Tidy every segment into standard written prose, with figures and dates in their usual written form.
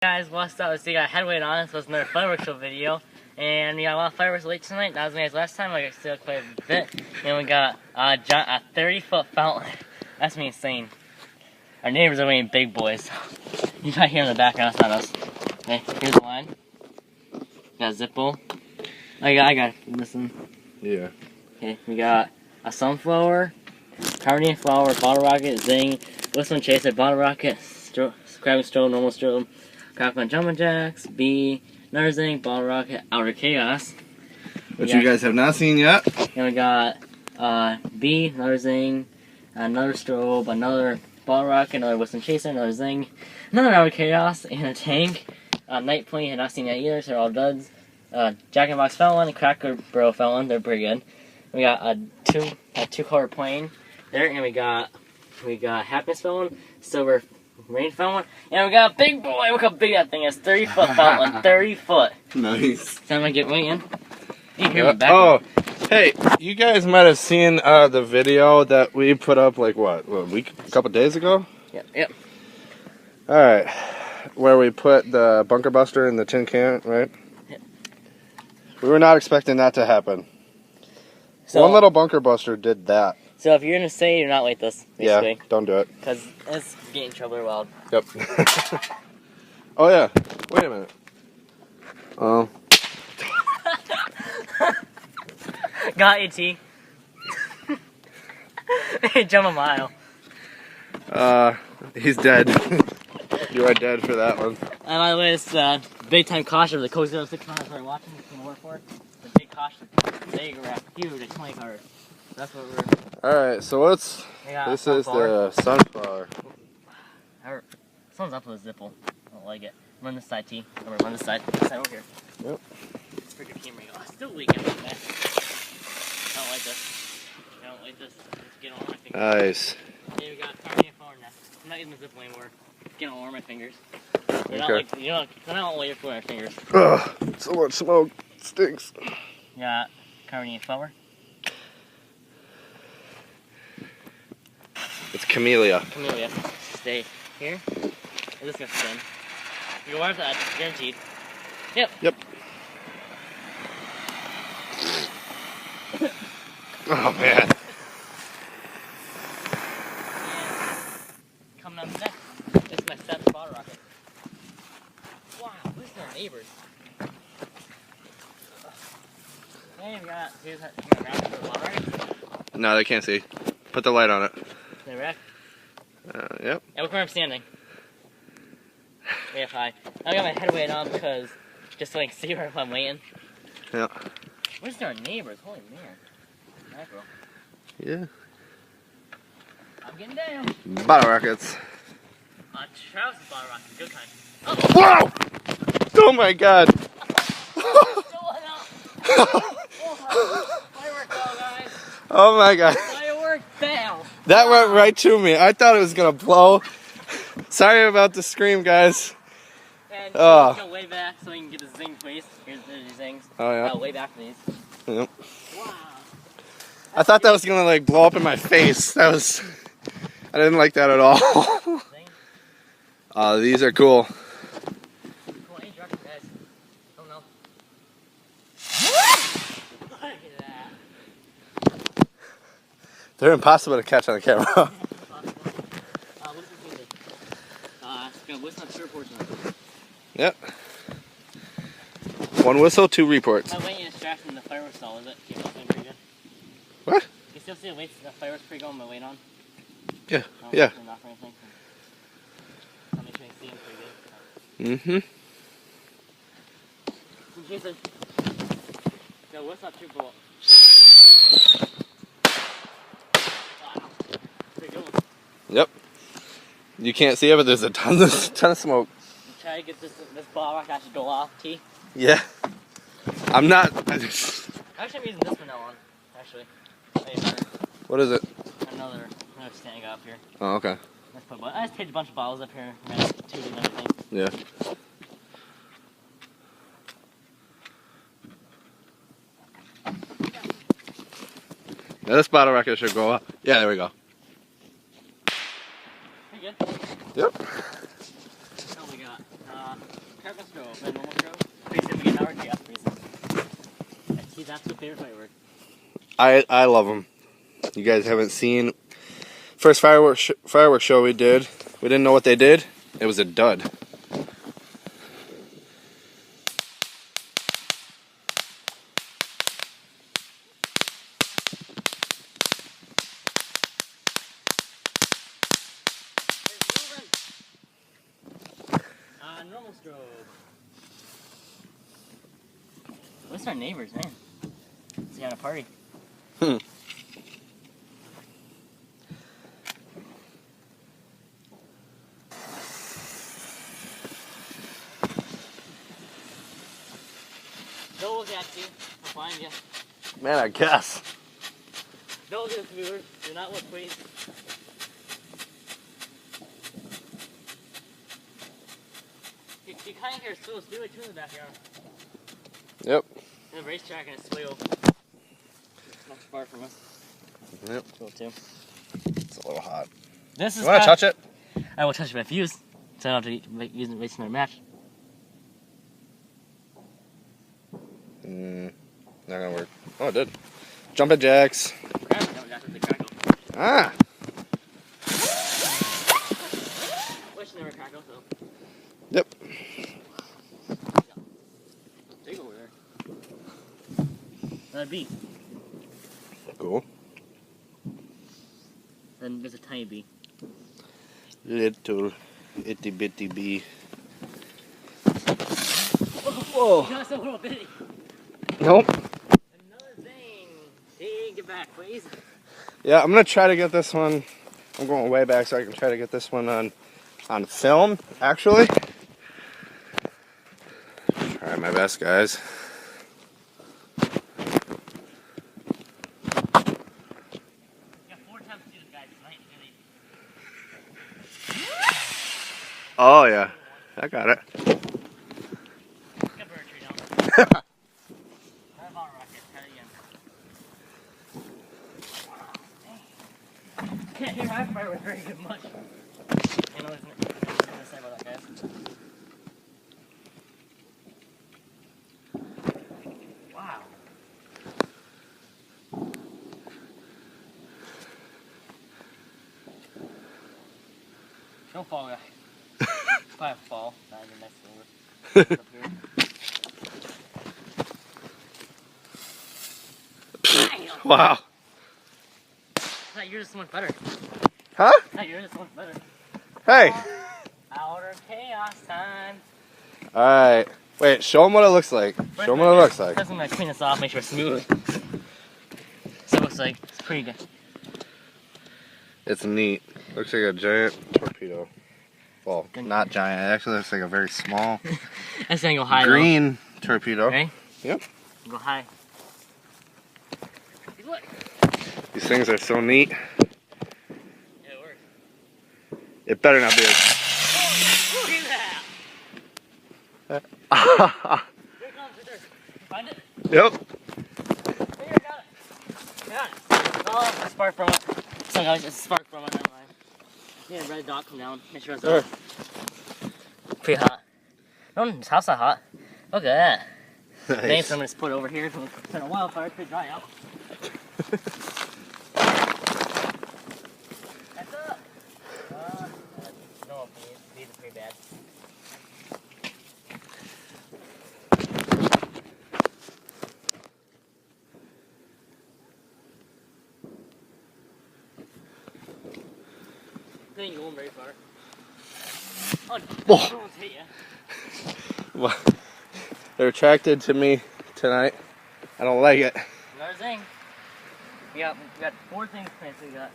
Guys, what's up? So you got headweight on. So it's another fireworks show video, and we got a lot of fireworks late tonight. Not as many as last time. I still quite a bit, and we got a 30-foot fountain. That's me insane. Our neighbors are being big boys. You might hear in the background. It's not us. Okay, here's the line. Got a Zippo. I got listen. Yeah. Okay, we got a sunflower, carnelian flower, bottle rocket, zing, whistling chaser, bottle rocket, crabbing strobe, normal strobe, crackling jumping jacks, B, another zing, bottle rocket, outer chaos. Which you guys have not seen yet. And we got B, another zing, another strobe, another bottle rocket, another whistling chaser, another zing, another outer chaos, and a tank. Night plane had not seen yet either, so they're all duds. Jack in Box fell one, and Cracker Bro fell one. They're pretty good. We got a two-color plane there, and we got Happiness fell one, Silver Rain fell one, and we got a big boy. Look how big that thing is. 30-foot fell one. 30 foot. Nice. Time I get way in. You hear Yeah. me back. Oh, hey, you guys might have seen the video that we put up like a couple days ago. Yep. All right, where we put the bunker buster in the tin can, right? Yep. We were not expecting that to happen. So, one little bunker buster did that. So if you're gonna say you're not like this, basically. Yeah, don't do it. Because it's getting trouble wild. Yep. Oh yeah. Wait a minute. Oh. Got you, T. Jump a mile. He's dead. You are dead for that one. And by the way, it's big time caution for the Coke 06 runners who are watching. It's gonna work for it. The big caution. They were huge at 20 cars. That's what we're. Alright, so this is the sunflower. Someone's up with a Zipple. I don't like it. Run this side, T. Run this side. This side over here. Yep. Freaking camera. Oh, it's still leaking. Okay. I don't like this. Let's get all my fingers. Nice. Okay, we got carnelian flower nest. I'm not using the Zipple anymore. It's getting all over my fingers. They're not like, they're not like for my fingers. Ugh, so much smoke. It stinks. Got carnelian flower. It's camellia. Camellia. Stay here. Is this gonna spin? You go wire that, guaranteed. Yep. Oh man. Coming up next, this is my 7th bottle rocket. Wow, this is our neighbors. Hey, we got, here's that, you got round for the bottle rocket? No, they can't see. Put the light on it. They wreck? Yep. Yeah, look where I'm standing. Way up high. I got my head weight on because, just so I can see where I'm waiting. Yeah. Where's our neighbors? Holy man. Mackerel. Yeah. I'm getting down. Bottle rockets. Travis' bottle rocket, good kind. Whoa! Oh my god. Firework fell, guys. Oh my god. Firework fell. That went right to me. I thought it was gonna blow. Sorry about the scream, guys. And go way back so you can get the zing, please. Here's the zings. Oh yeah. Way back for these. Yep. Wow. I thought that was gonna like blow up in my face. I didn't like that at all. These are cool. Cool, any direction, guys. Oh no. Look at that. They're impossible to catch on the camera. What is this music? What's not sure portion of it? Yep. One whistle, 2 reports. My weight is tracked from the fireworks stall, is it? Keep it pretty good. What? You still see the fireworks pretty good with my weight on? Yeah. No, Yeah. Not for anything. I'll make sure you see them pretty good. Jason. No, what's not too cool? Wow. Pretty good one. Yep. You can't see it, but there's a ton of smoke. Try to get this ball rock actually go off, T. Yeah. I'm not. Actually, I'm using this one now on. Actually. What is it? Another stand up here. Oh, okay. I just taped a bunch of bottles up here and then tubes and everything. Yeah. Now this bottle rocket should go up. Yeah, there we go. Pretty good. Yep. What we got? crackle strobe and normal strobe. Pretty soon we get our chaos reason. That's his absolute favorite firework. I love them. You guys haven't seen first fireworks show we did. We didn't know what they did. It was a dud. Normal strobe. What's our neighbors, man? It's got a party. They'll look at you. They'll find you. Man, I guess. Don't look at the viewers. Do not look, please. You kind of hear slow speedway too in the backyard. Yep. And a racetrack and a swale. Not far from us. Yep. Cool too. It's a little hot. This is. You want to touch it? I will touch my fuse, so I don't have to use it race another match. Not gonna work. Oh, it did. Jumping jacks. Ah. Wish never crackle though. Yep. Big over there. Another bee. Cool. Then there's a tiny bee. Little itty bitty bee. Whoa! Not so little bitty. Nope. Another thing. Take it back, please. Yeah, I'm gonna try to get this one. I'm going way back so I can try to get this one on film, actually. Try my best, guys. You got 4 times to do this, guys. Tonight, Oh yeah, I got it. got bird tree down. That bottle rocket, try it again. Can't hear my fireworks very good much. You know, isn't it? What can I say about that, guys? Wow. Don't fall, guy. Probably a fall. Not even next over. Up here. Wow. I thought yours just went better. Huh? I thought yours just went better. Hey. Outer chaos time. All right. Wait. Show them what it looks like. Show them what it looks like. First, I'm gonna clean this off, make sure it's smooth. So it looks like it's pretty good. It's neat. Looks like a giant torpedo. Well, not giant. It actually looks like a very small That's gonna go high. green torpedo. Ready? Yep. Go high. Look. These things are so neat. Yeah, it works. It better not be a... Look at that. Here it comes, right there. Find it? Yep. Here, got it. Got it. Oh, a spark from it. So guys, it's a spark from it. Never mind. Yeah, red dot come down. Make sure it's Sure. off. Pretty hot. No, this house not hot. Look at that. Nice. Thanks, I'm gonna just put it over here so it's a wildfire. It's pretty dry out. That's up. No, these are pretty bad. They ain't going very far. Oh, Whoa. don't hit ya. Well, they're attracted to me tonight. I don't like it. Another thing. We got 4 things planned, so we got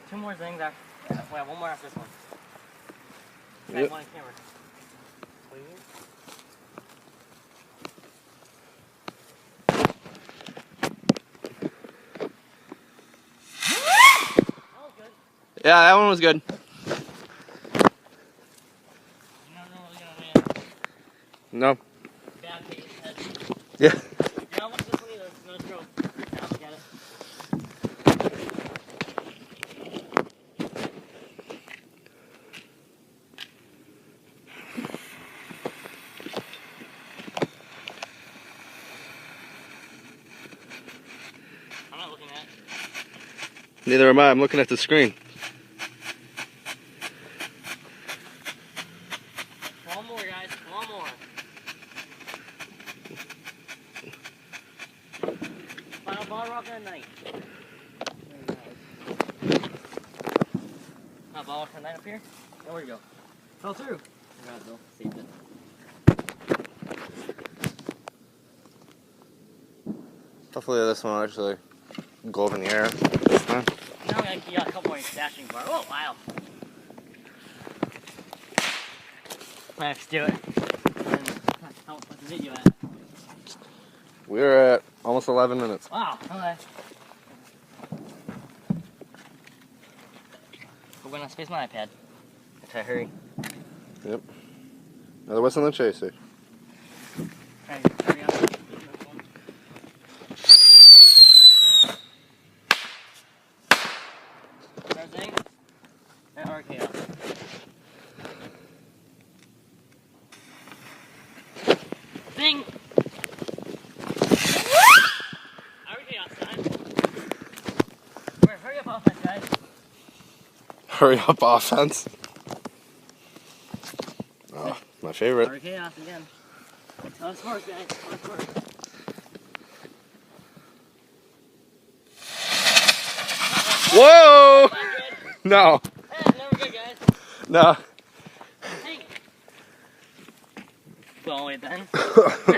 2 more things after. We have 1 more after this one. We Yep. have 1 on camera. What do you mean? That was good. Yeah, that one was good. You don't know what we're gonna win. No. Bad pace head. Yeah. You don't look at this one either. It's no stroke. Now look at it. Neither am I. I'm looking at the screen. One more, guys. One more. Final ball rock of the night. Ball rock of the night up here. Oh, where'd you go? Fell through. I got it, Bill. Saved it. Hopefully this one will actually go up in the air this time. Now you got a couple more stashing bar. Oh, wow. Let's do it. What's the video at? We're at almost 11 minutes. Wow, okay. We're gonna space my iPad. I try to hurry. Yep. Another what's on the chaser. Hurry up. Everything? Or chaos. Bing! Hurry up offense, guys. Hurry up offense. Oh, my favorite. Or chaos again. Let's work, guys. Let's work. Whoa! No. That's never good, guys. No. Tank. Well, wait then.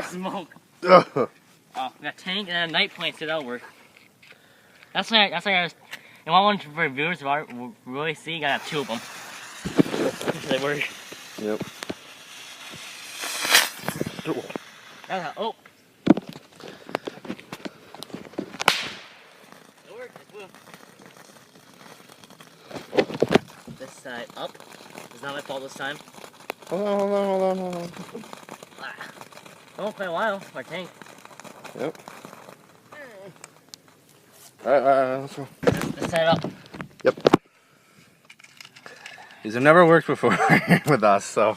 Smoke. Oh, we got tank and a night plane, so that'll work. That's why I was. You want one for viewers to really see? You gotta have two of them. They work. Yep. Oh. It worked. It flew. This side up. It's not my fault this time. Hold on. Oh, quite a while. Our tank. Yep. Alright, let's go. This side up. Yep. These have never worked before with us, so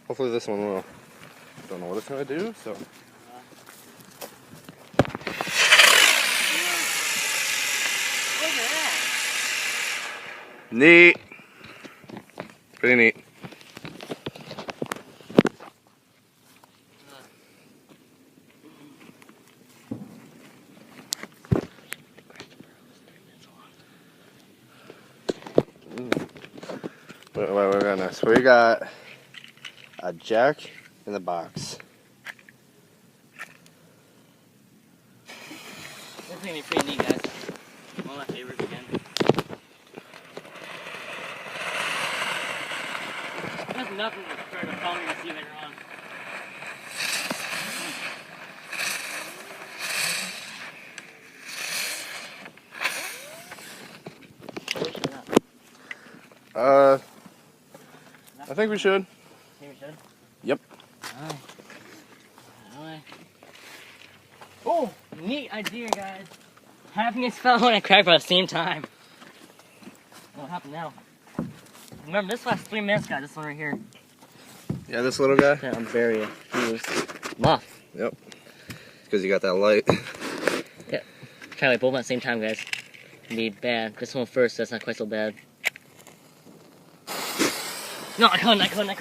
hopefully this one will. Don't know what it's gonna do, so. Look at that. Neat. Pretty neat. What we're gonna, so we got a jack in the box. This is gonna be pretty neat, guys. One of my favorites again. There's nothing to try to follow me to see later on. I think we should. Think we should? Yep. Alright. Oh, neat idea, guys. Happiness fell and cracked at the same time. What happened now? Remember, this lasts 3 minutes, guys. This one right here. Yeah, this little guy? Yeah, I'm very confused. Muff. Yep. Because you got that light. Yeah. Try like both at the same time, guys. It'd be bad. This one first, that's not quite so bad. No, I couldn't. I couldn't.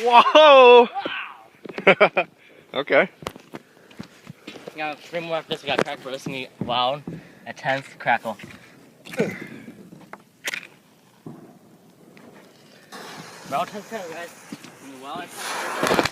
Whoa! Wow! Okay. We got 3 more after this. We got crack for this. And loud, intense crackle. Well, intense crackle, guys. Well, intense crackle.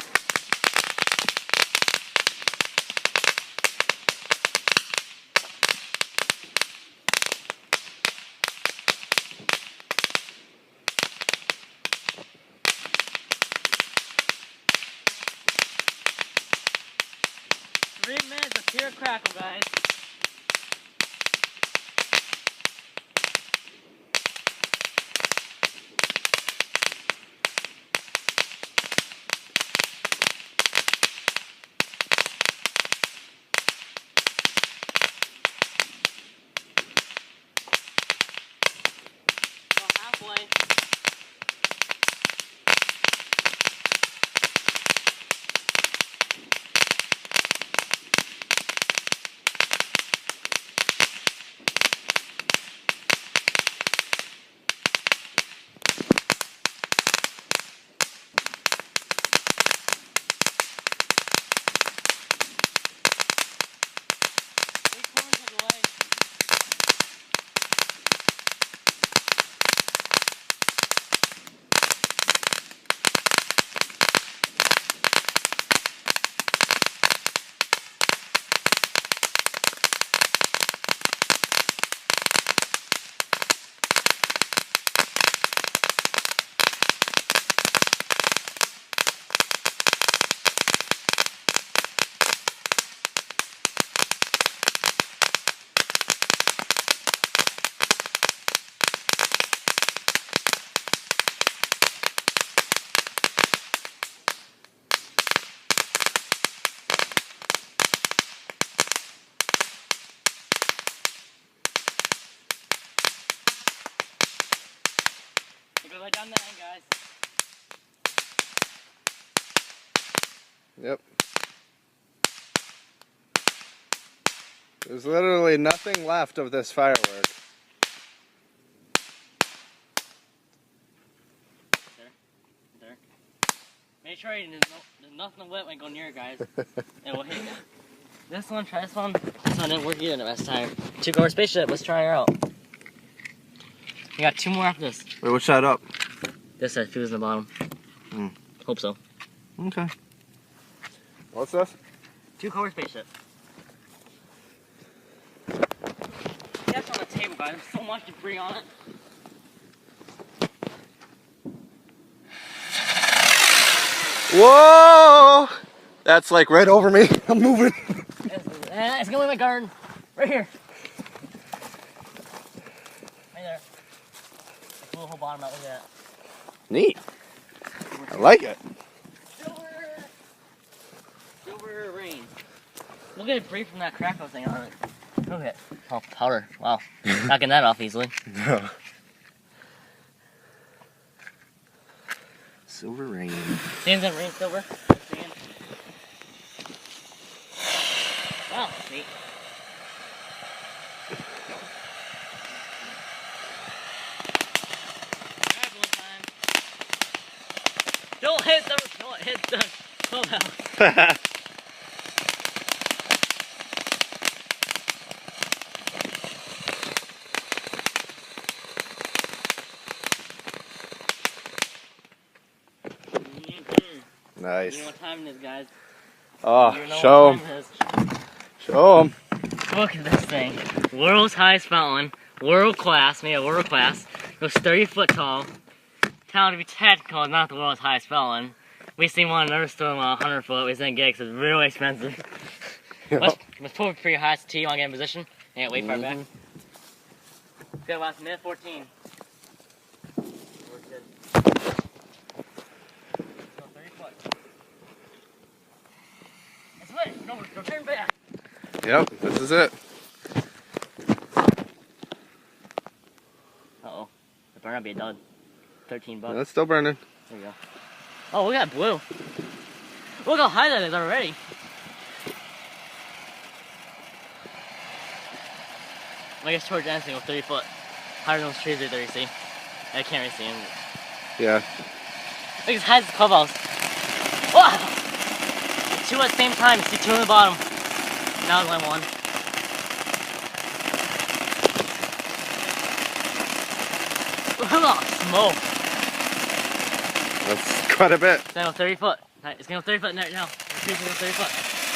Pure crackle, guys. Well, halfway. It goes right down the end, guys. Yep. There's literally nothing left of this firework. There. Make sure there's nothing wet when you go near it, guys. It will hit. This one, try this one. This one didn't work either the last time. 2-color spaceship, let's try her out. We got 2 more after this. Wait, which side up? This side, fuse in the bottom. Hope so. Okay. What's this? 2-color spaceship. That's on the table, guys. There's so much debris on it. Whoa! That's like right over me. I'm moving. It's going in my garden. Right here. Right there. Pull the whole bottom out. Look at that. Neat. I like it. Silver rain. Look at it break from that crackle thing on it. Look at it. Oh, powder. Wow. Not getting that off easily. No. Silver rain. Sand's gonna rain silver. Sand. Wow, neat. Alright, one time. Don't hit the clubhouse. Nice. You know what time it is, guys. Oh, You know show what them. time it is. Show them. Look at this thing. World's highest fountain. World class. Made of world class. It was 30 foot tall. Town to be technical, not the world's highest fountain. We seen one in another store 100 foot. We didn't get it because it's really expensive. Yep. Let's pull for your highest T. You want to get in position? Yeah, wait for it back. We got about a minute 14. We're good. So 30 foot. It's lit. No, turn back. Yep, this is it. Uh-oh. The burn will be a dud. 13 bucks. That's still burning. There you go. Oh, we got blue. Look how high that is already. I guess towards dancing with 30 foot. Higher than those trees right there, you see? I can't really see him. Yeah. Look as high as the clubhouse. Wow! 2 at the same time. See 2 on the bottom. Now it's only 1. Look at that smoke. That's quite a bit. It's gonna go 30 foot. It's gonna go 30 foot right now. The tree's gonna go 30 foot.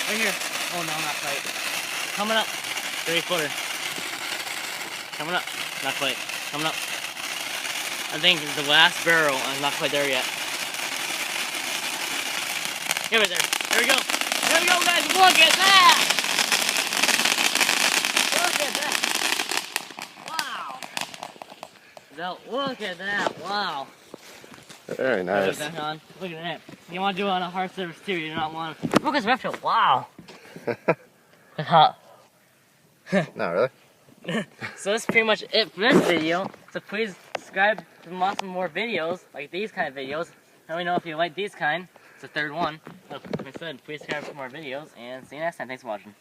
Right here. Oh no, not quite. Coming up. 30 footer. Coming up. Not quite. Coming up. I think it's the last barrel and I'm not quite there yet. Here we there. There we go. There we go, guys. Look at that! Look at that! Wow! Now, look at that! Wow! Very nice. Look at that. You want to do it on a hard surface too. You do not want to. Look at this reptile. Wow. It's hot. Not really. So that's pretty much it for this video. So please subscribe to lots of more videos like these kind of videos. Let me know if you like these kind. It's the 3rd one. So like I said, please subscribe for more videos and see you next time. Thanks for watching.